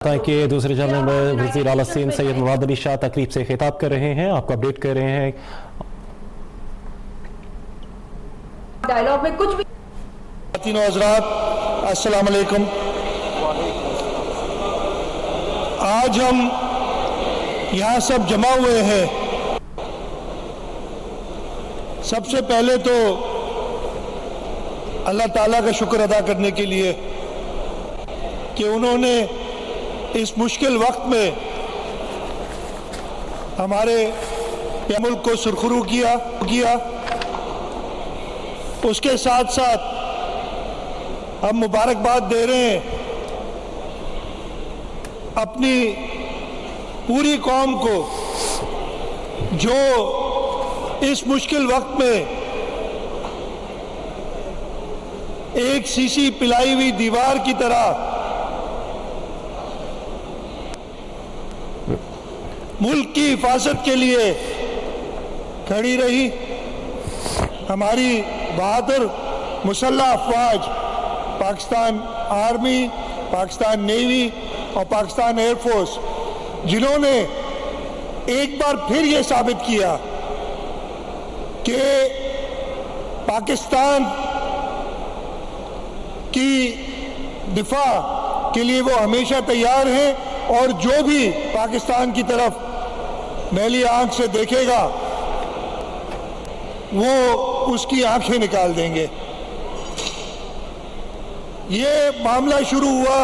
कि दूसरे चैनल में वज़ीर आला सिंध सैयद मुराद अली शाह तकरीब से खिताब कर रहे हैं, आपको अपडेट कर रहे हैं। डायलॉग में कुछ भी खातिन हज़रात, अस्सलाम वालेकुम। आज हम यहाँ सब जमा हुए हैं। सबसे पहले तो अल्लाह ताला का शुक्र अदा करने के लिए कि उन्होंने इस मुश्किल वक्त में हमारे मुल्क को सुरखरू किया। उसके साथ साथ हम मुबारकबाद दे रहे हैं अपनी पूरी कौम को जो इस मुश्किल वक्त में एक शीशी पिलाई हुई दीवार की तरह मुल्क की हिफाजत के लिए खड़ी रही। हमारी बहादुर मुसल्लह अफवाज, पाकिस्तान आर्मी, पाकिस्तान नेवी और पाकिस्तान एयरफोर्स, जिन्होंने एक बार फिर ये साबित किया कि पाकिस्तान की दिफा के लिए वो हमेशा तैयार हैं और जो भी पाकिस्तान की तरफ मैली आंख से देखेगा वो उसकी आंखें निकाल देंगे। ये मामला शुरू हुआ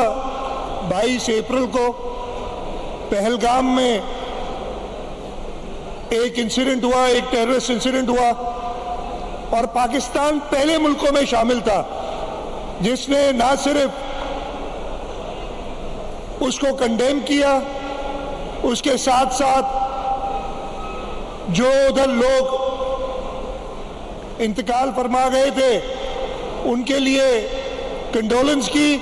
22 अप्रैल को। पहलगाम में एक इंसिडेंट हुआ, एक टेररिस्ट इंसिडेंट हुआ और पाकिस्तान पहले मुल्कों में शामिल था जिसने ना सिर्फ उसको कंडेम किया, उसके साथ साथ जो उधर लोग इंतकाल फरमा गए थे उनके लिए कंडोलेंस की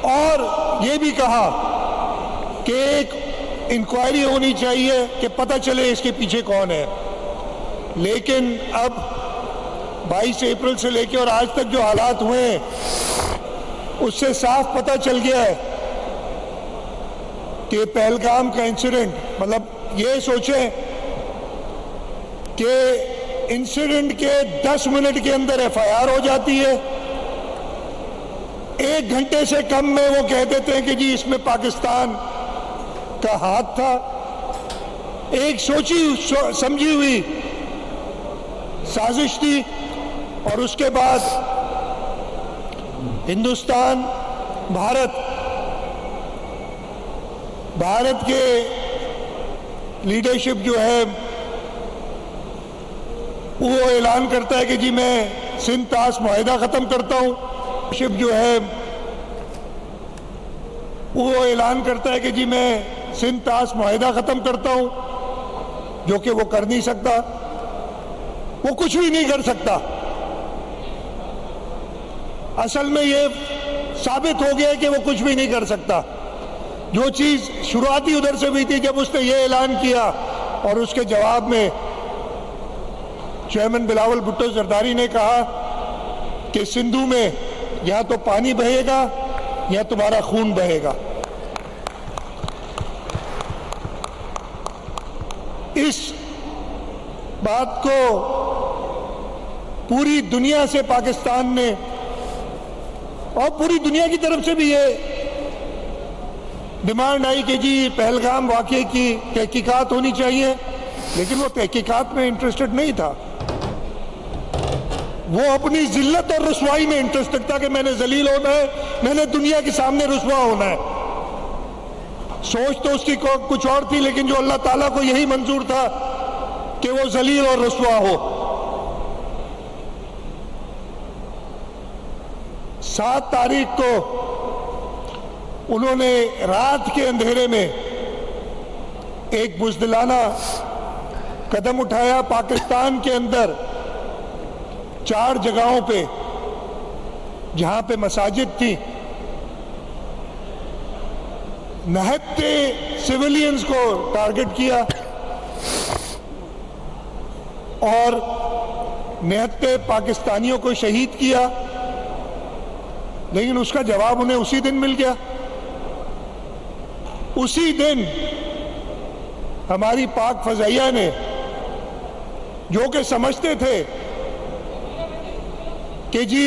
और ये भी कहा कि एक इंक्वायरी होनी चाहिए कि पता चले इसके पीछे कौन है। लेकिन अब 22 अप्रैल से लेकर और आज तक जो हालात हुए हैं उससे साफ पता चल गया है कि पहलगाम का इंसिडेंट, मतलब ये सोचें कि इंसिडेंट के 10 मिनट के अंदर एफआईआर हो जाती है। 1 घंटे से कम में वो कह देते हैं कि जी इसमें पाकिस्तान का हाथ था। एक सोची समझी हुई साजिश थी और उसके बाद हिंदुस्तान, भारत के लीडरशिप जो है वो ऐलान करता है कि जी मैं सिंध ताश मुआहिदा ख़त्म करता हूँ। शिप जो है वो ऐलान करता है कि जी मैं सिंध ताश मुआहिदा ख़त्म करता हूँ, जो कि वो कर नहीं सकता, वो कुछ भी नहीं कर सकता। असल में ये साबित हो गया है कि वो कुछ भी नहीं कर सकता। जो चीज़ शुरुआती उधर से हुई थी जब उसने ये ऐलान किया और उसके जवाब में चेयरमैन बिलावल भुट्टो जरदारी ने कहा कि सिंधु में या तो पानी बहेगा या तुम्हारा खून बहेगा। इस बात को पूरी दुनिया से पाकिस्तान ने और पूरी दुनिया की तरफ से भी ये डिमांड आई कि जी पहलगाम वाक़ये की तहकीकात होनी चाहिए, लेकिन वो तहकीकात में इंटरेस्टेड नहीं था। वो अपनी जिल्लत और रुसवाई में इंटरेस्टेड था कि मैंने जलील होना है, मैंने दुनिया के सामने रुसवा होना है। सोच तो उसकी कुछ और थी, लेकिन जो अल्लाह ताला को यही मंजूर था कि वो जलील और रुसवा हो। 7 तारीख को उन्होंने रात के अंधेरे में एक बुज़दिलाना कदम उठाया। पाकिस्तान के अंदर 4 जगहों पे जहां पे मसाजिद थी, नहत्ते सिविलियंस को टारगेट किया और नहत्ते पाकिस्तानियों को शहीद किया। लेकिन उसका जवाब उन्हें उसी दिन मिल गया। उसी दिन हमारी पाक फजाइया ने, जो कि समझते थे कि जी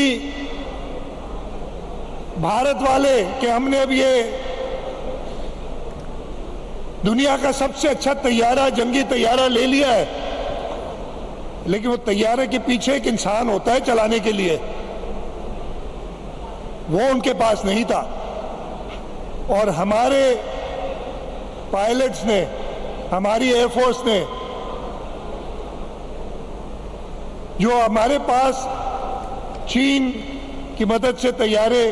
भारत वाले कि हमने अब ये दुनिया का सबसे अच्छा तैयारा, जंगी तैयारा ले लिया है, लेकिन वो तैयारे के पीछे एक इंसान होता है चलाने के लिए, वो उनके पास नहीं था। और हमारे पायलट्स ने, हमारी एयरफोर्स ने, जो हमारे पास चीन की मदद से तैयारे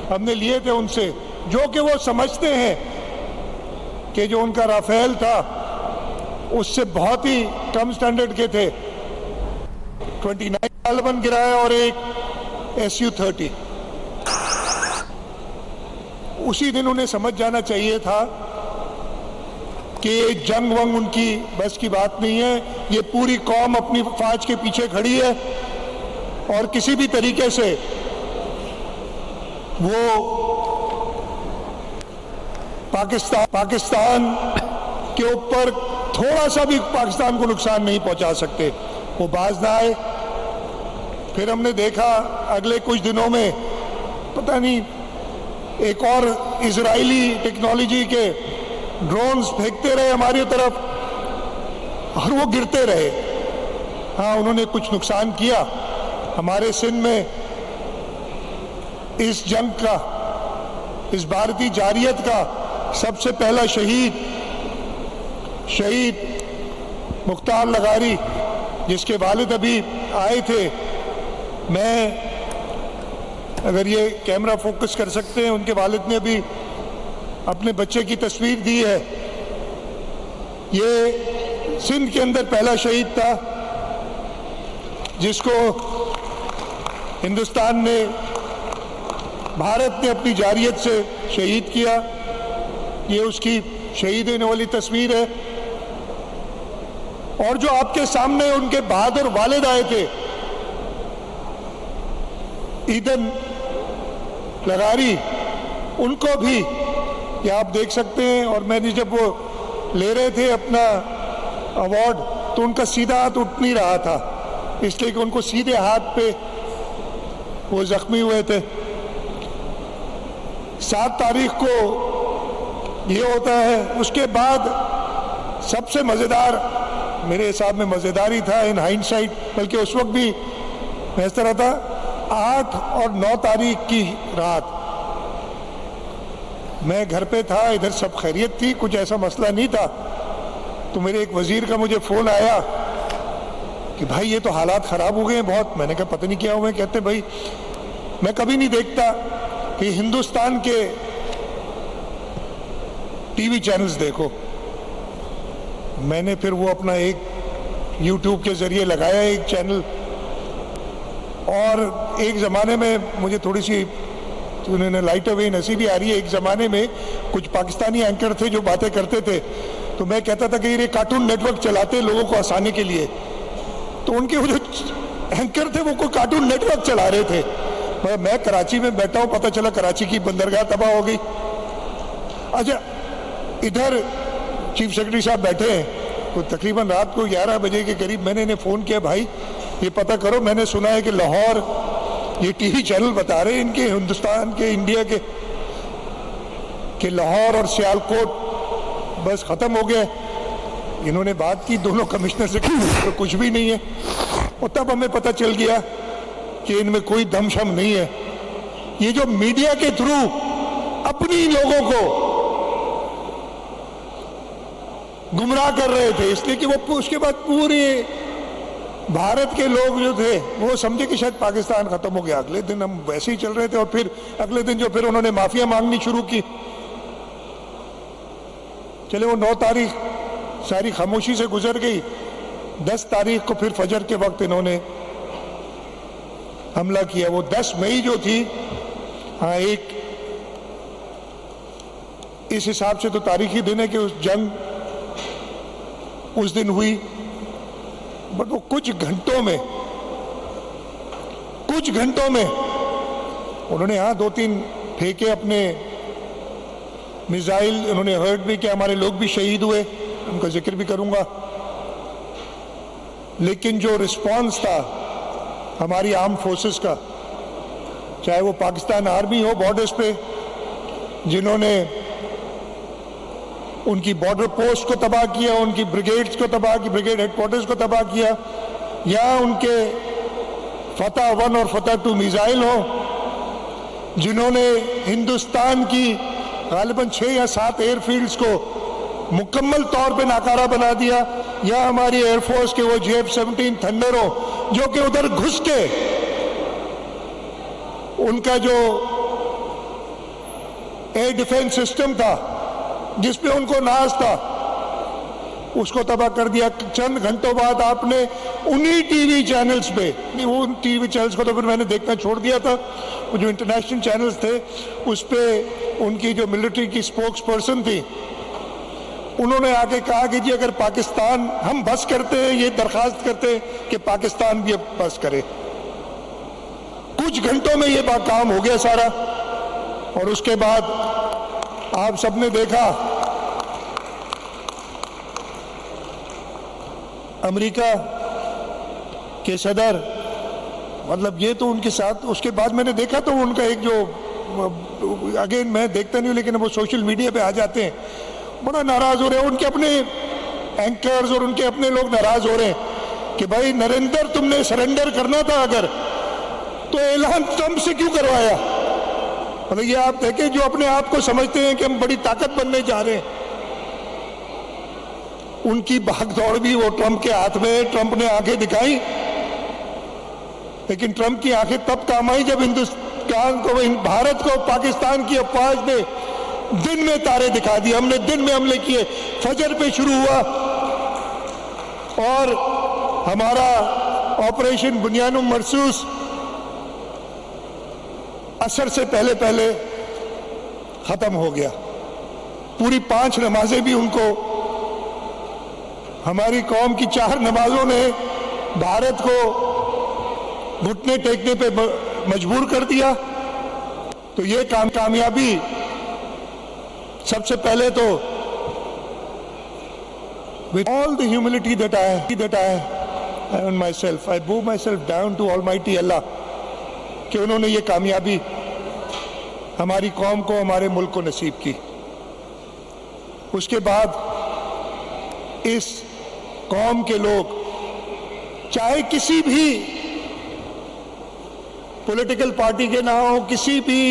हमने लिए थे उनसे, जो कि वो समझते हैं कि जो उनका राफेल था उससे बहुत ही कम स्टैंडर्ड के थे, 29 बालबन गिराया और एक Su-30। उसी दिन उन्हें समझ जाना चाहिए था कि ये जंग वंग उनकी बस की बात नहीं है, ये पूरी कौम अपनी फौज के पीछे खड़ी है और किसी भी तरीके से वो पाकिस्तान के ऊपर थोड़ा सा भी पाकिस्तान को नुकसान नहीं पहुंचा सकते, वो बाज ना आए। फिर हमने देखा अगले कुछ दिनों में पता नहीं एक और इजरायली टेक्नोलॉजी के ड्रोन्स फेंकते रहे हमारी तरफ और वो गिरते रहे। हाँ, उन्होंने कुछ नुकसान किया। हमारे सिंध में इस जंग का, इस भारतीय जारियत का सबसे पहला शहीद मुख्तार लगारी, जिसके वालिद अभी आए थे, मैं अगर ये कैमरा फोकस कर सकते हैं, उनके वालिद ने अभी अपने बच्चे की तस्वीर दी है। ये सिंध के अंदर पहला शहीद था जिसको हिंदुस्तान ने, भारत ने अपनी जारियत से शहीद किया। ये उसकी शहीद होने वाली तस्वीर है। और जो आपके सामने उनके बहादुर वालिद आए थे, ईदन लगारी, उनको भी ये आप देख सकते हैं। और मैंने जब वो ले रहे थे अपना अवार्ड तो उनका सीधा हाथ उठ नहीं रहा था, इसलिए कि उनको सीधे हाथ पे वो जख्मी हुए थे। 7 तारीख को ये होता है। उसके बाद सबसे मज़ेदार मेरे हिसाब में मज़ेदार ही था इन हाइंडसाइट, बल्कि उस वक्त भी मैं इस तरह था, 8 और 9 तारीख की रात मैं घर पे था, इधर सब खैरियत थी, कुछ ऐसा मसला नहीं था। तो मेरे एक वजीर का मुझे फ़ोन आया कि भाई ये तो हालात ख़राब हो गए हैं बहुत। मैंने कहा पता नहीं क्या हुआ है। कहते भाई मैं कभी नहीं देखता कि हिंदुस्तान के टीवी चैनल्स देखो। मैंने फिर वो अपना एक YouTube के ज़रिए लगाया एक चैनल, और एक ज़माने में मुझे थोड़ी सी तो उन्होंने लाइट अवे हंसी भी आ रही है। एक ज़माने में कुछ पाकिस्तानी एंकर थे जो बातें करते थे, तो मैं कहता था कि ये कार्टून नेटवर्क चलाते लोगों को हंसाने के लिए। तो उनके वो जो एंकर थे वो कोई कार्टून नेटवर्क चला रहे थे। मैं कराची में बैठा हूँ, पता चला कराची की बंदरगाह तबाह हो गई। अच्छा, इधर चीफ सेक्रेटरी साहब बैठे हैं, तो तकरीबन रात को 11 बजे के करीब मैंने इन्हें फ़ोन किया, भाई ये पता करो, मैंने सुना है कि लाहौर ये टीवी चैनल बता रहे हैं इनके हिंदुस्तान के, इंडिया के, कि लाहौर और सियालकोट बस ख़त्म हो गया। इन्होंने बात की दोनों कमिश्नर से, तो कुछ भी नहीं है। और तब हमें पता चल गया कि इनमें कोई दमशम नहीं है। ये जो मीडिया के थ्रू अपनी लोगों को गुमराह कर रहे थे, इसलिए कि वो उसके बाद पूरे भारत के लोग जो थे वो समझे कि शायद पाकिस्तान खत्म हो गया। अगले दिन हम वैसे ही चल रहे थे, और फिर अगले दिन जो फिर उन्होंने माफिया मांगनी शुरू की। चले वो 9 तारीख सारी खामोशी से गुजर गई। 10 तारीख को फिर फजर के वक्त इन्होंने हमला किया। वो 10 मई जो थी, हाँ, एक इस हिसाब से तो तारीखी दिन है कि उस जंग उस दिन हुई, बट वो कुछ घंटों में उन्होंने, हाँ, 2-3 फेंके अपने मिसाइल उन्होंने हर्ट भी किया, हमारे लोग भी शहीद हुए, उनका जिक्र भी करूंगा। लेकिन जो रिस्पांस था हमारी आर्म फोर्सेस का, चाहे वो पाकिस्तान आर्मी हो बॉर्डर्स पे, जिन्होंने उनकी बॉर्डर पोस्ट को तबाह किया, उनकी ब्रिगेड्स को तबाह किया, ब्रिगेड हेडक्वार्टर्स को तबाह किया, या उनके फतह 1 और फतह 2 मिसाइल हो, जिन्होंने हिंदुस्तान की गालिबन 6 या 7 एयरफील्ड्स को मुकम्मल तौर पे नाकारा बना दिया, या हमारी एयरफोर्स के वो JF-17 थंडर हो जो कि उधर घुस के उनका जो एयर डिफेंस सिस्टम था जिसपे उनको नाज था उसको तबाह कर दिया। चंद घंटों बाद आपने उन्हीं टीवी चैनल्स पे, उन टीवी चैनल्स को तो फिर मैंने देखना छोड़ दिया था, वो जो इंटरनेशनल चैनल्स थे उस पे उनकी जो मिलिट्री की स्पोक्स पर्सन थी उन्होंने आके कहा कि जी अगर पाकिस्तान, हम बस करते हैं, ये दरखास्त करते हैं कि पाकिस्तान भी अब बस करे। कुछ घंटों में ये काम हो गया सारा। और उसके बाद आप सबने देखा अमेरिका के सदर, मतलब ये तो उनके साथ, उसके बाद मैंने देखा तो उनका एक जो, अगेन मैं देखता नहीं हूं लेकिन वो सोशल मीडिया पे आ जाते हैं, बड़ा नाराज हो रहे हैं। उनके अपने एंकर्स और उनके अपने लोग नाराज हो रहे हैं कि भाई नरेंद्र, तुमने सरेंडर करना था अगर तो ऐलान ट्रंप से क्यों करवाया। मतलब ये आप देखें, जो अपने आप को समझते हैं कि हम बड़ी ताकत बनने जा रहे हैं, उनकी भाग दौड़ भी वो ट्रंप के हाथ में है। ट्रंप ने आंखें दिखाई, लेकिन ट्रंप की आंखें तब काम आई जब हिंदुस्तान को, भारत को पाकिस्तान की अफवाज ने दिन में तारे दिखा दिए। हमने दिन में हमले किए, फजर पे शुरू हुआ और हमारा ऑपरेशन बुनियानुम मरसूस असर से पहले पहले खत्म हो गया। पूरी 5 नमाजें भी उनको, हमारी कौम की 4 नमाजों ने भारत को घुटने टेकने पे मजबूर कर दिया। तो ये कामयाबी सबसे पहले तो with all the humility that I have in myself, I bow myself down to Almighty Allah कि उन्होंने ये कामयाबी हमारी कौम को, हमारे मुल्क को नसीब की। उसके बाद इस कौम के लोग चाहे किसी भी पॉलिटिकल पार्टी के ना हो, किसी भी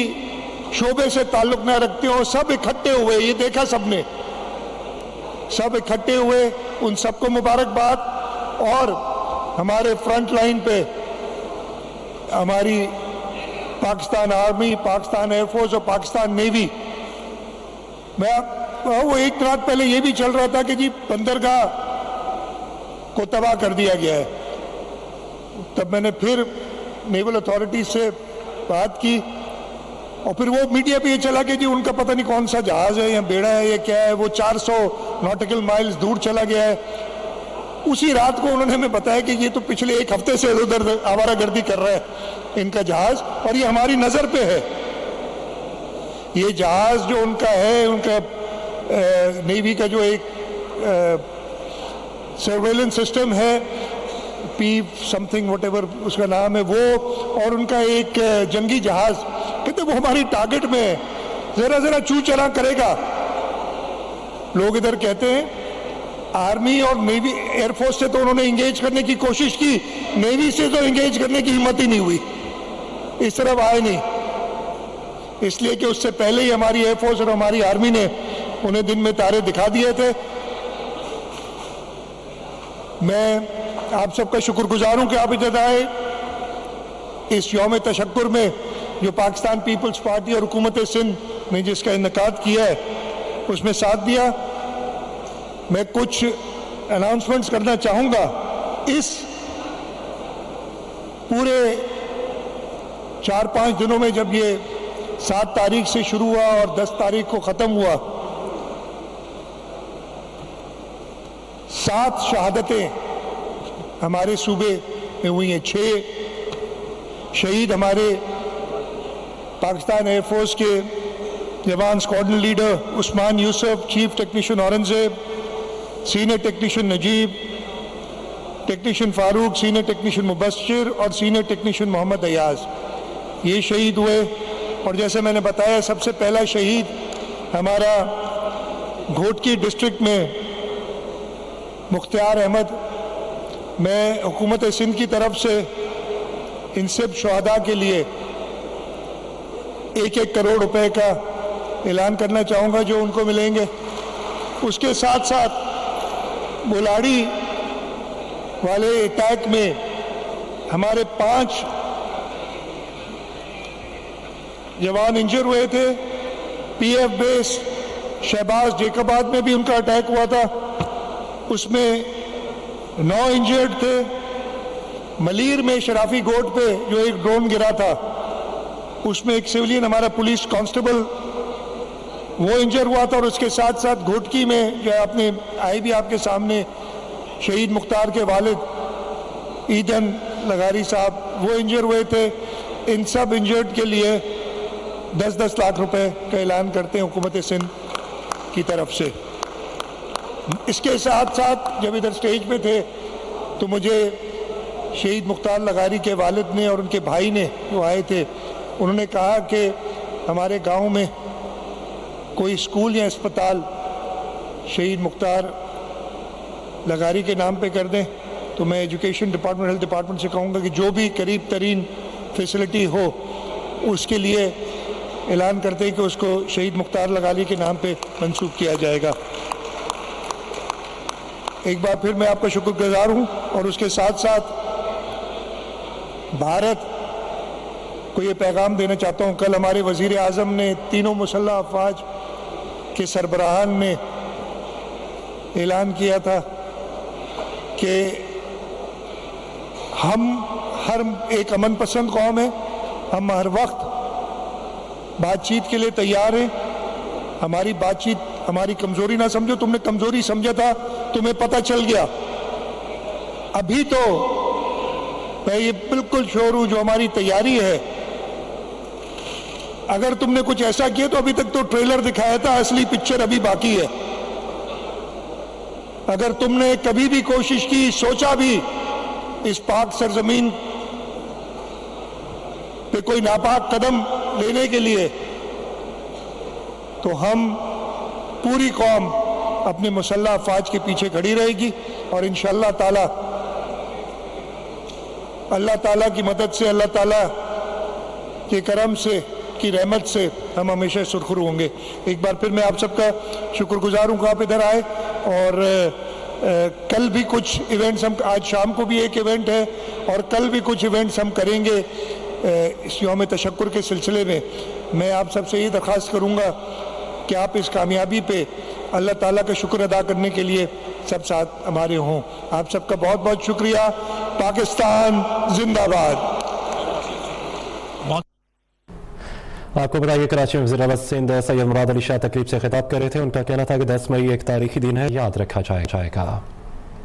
शोबे से ताल्लुक ना रखते हो, सब इकट्ठे हुए, ये देखा सबने, सब इकट्ठे हुए, उन सबको मुबारकबाद। और हमारे फ्रंट लाइन पे हमारी पाकिस्तान आर्मी, पाकिस्तान एयरफोर्स और पाकिस्तान नेवी, वो एक रात पहले ये भी चल रहा था कि जी बंदरगाह को तबाह कर दिया गया है। तब मैंने फिर नेवल अथॉरिटी से बात की और फिर वो मीडिया पे ये चला कि जी उनका पता नहीं कौन सा जहाज है या बेड़ा है या क्या है, वो 400 नॉटिकल माइल्स दूर चला गया है। उसी रात को उन्होंने हमें बताया कि ये तो पिछले 1 हफ्ते से उधर आवारागर्दी कर रहा है इनका जहाज, और ये हमारी नजर पे है। ये जहाज जो उनका है, उनका नेवी का जो एक सर्वेलेंस सिस्टम है, P समथिंग व्हाटएवर उसका नाम है वो, और उनका एक जंगी जहाज, कहते वो हमारी टारगेट में है, जरा जरा चू चला करेगा। लोग इधर कहते हैं आर्मी और नेवी, एयरफोर्स से तो उन्होंने इंगेज करने की कोशिश की, नेवी से तो इंगेज करने की हिम्मत ही नहीं हुई, इस तरफ आए नहीं, इसलिए कि उससे पहले ही हमारी एयरफोर्स और हमारी आर्मी ने उन्हें दिन में तारे दिखा दिए थे। मैं आप सबका शुक्रगुजार हूं कि आप इधर आए इस यौम तशक्कुर में, जो पाकिस्तान पीपल्स पार्टी और हुकूमत सिंध ने जिसका इनेकाद किया है उसमें साथ दिया। मैं कुछ अनाउंसमेंट्स करना चाहूँगा। इस पूरे 4-5 दिनों में, जब ये 7 तारीख से शुरू हुआ और 10 तारीख को ख़त्म हुआ, 7 शहादतें हमारे सूबे में हुई हैं। 6 शहीद हमारे पाकिस्तान एयरफोर्स के जवान squadron leader Usman Yusuf, chief technician Aurangzeb, senior technician Najeeb, technician Farooq, senior technician Mubashir और सीनियर टेक्नीशियन मोहम्मद अयाज, ये शहीद हुए। और जैसे मैंने बताया, सबसे पहला शहीद हमारा घोटकी डिस्ट्रिक्ट में मुख्तियार अहमद। मैं हुकूमत सिंध की तरफ से इन सब शहादा के लिए 1-1 करोड़ रुपए का ऐलान करना चाहूँगा जो उनको मिलेंगे। उसके साथ साथ बुलाड़ी वाले अटैक में हमारे 5 जवान इंजर हुए थे। पीएफ बेस शहबाज जेकबाद में भी उनका अटैक हुआ था, उसमें 9 इंजर्ड थे। मलीर में शराफी गोट पे जो एक ड्रोन गिरा था, उसमें एक सिविलियन हमारा पुलिस कांस्टेबल वो इंजर हुआ था। और उसके साथ साथ घोटकी में जो आपने आई भी आपके सामने, शहीद मुख्तार के वालिद ईदन लगारी साहब वो इंजर हुए थे। इन सब इंजर्ड के लिए 10-10 लाख रुपए का ऐलान करते हैं हुकूमत सिंध की तरफ से। इसके साथ साथ जब इधर स्टेज पे थे तो मुझे शहीद मुख्तार लगारी के वालिद ने और उनके भाई ने जो आए थे, उन्होंने कहा कि हमारे गांव में कोई स्कूल या अस्पताल शहीद मुख्तार लगारी के नाम पे कर दें। तो मैं एजुकेशन डिपार्टमेंट, हेल्थ डिपार्टमेंट से कहूँगा कि जो भी करीब तरीन फैसिलिटी हो उसके लिए ऐलान करते हैं कि उसको शहीद मुख्तार लगारी के नाम पे मंसूब किया जाएगा। एक बार फिर मैं आपका शुक्रगुजार हूँ। और उसके साथ साथ भारत को ये पैगाम देना चाहता हूँ, कल हमारे वज़ीर आज़म ने तीनों मुसल्लह अफ़वाज के सरबराहान ने ऐलान किया था कि हम हर एक अमन पसंद कौम है, हम हर वक्त बातचीत के लिए तैयार हैं। हमारी बातचीत हमारी कमजोरी ना समझो, तुमने कमजोरी समझा था, तुम्हें पता चल गया। अभी तो मैं ये बिल्कुल श्योर हूं जो हमारी तैयारी है, अगर तुमने कुछ ऐसा किया तो अभी तक तो ट्रेलर दिखाया था, असली पिक्चर अभी बाकी है। अगर तुमने कभी भी कोशिश की, सोचा भी इस पाक सरजमीन पे कोई नापाक कदम लेने के लिए, तो हम पूरी कौम अपने मुसल्लह अफवाज के पीछे खड़ी रहेगी। और इंशाअल्लाह ताला अल्लाह ताला की मदद से, अल्लाह ताला के करम से, की रहमत से हम हमेशा सुरखरू होंगे। एक बार फिर मैं आप सबका शुक्रगुजार हूँ कि आप इधर आए। और कल भी कुछ इवेंट्स हम, आज शाम को भी एक इवेंट है और कल भी कुछ इवेंट्स हम करेंगे इस यौम तशक्कुर के सिलसिले में। मैं आप सबसे ये दरख्वास्त करूँगा कि आप इस कामयाबी पे अल्लाह ताला का शुक्र अदा करने के लिए सब साथ हमारे हों। आप सबका बहुत बहुत शुक्रिया। पाकिस्तान जिंदाबाद। आपको बताइए, कराची में वज़ीर आला सिंध सैयद मुराद अली शाह तकरीब से खिताब कर रहे थे। उनका कहना था कि 10 मई एक तारीखी दिन है, याद रखा जाएगा।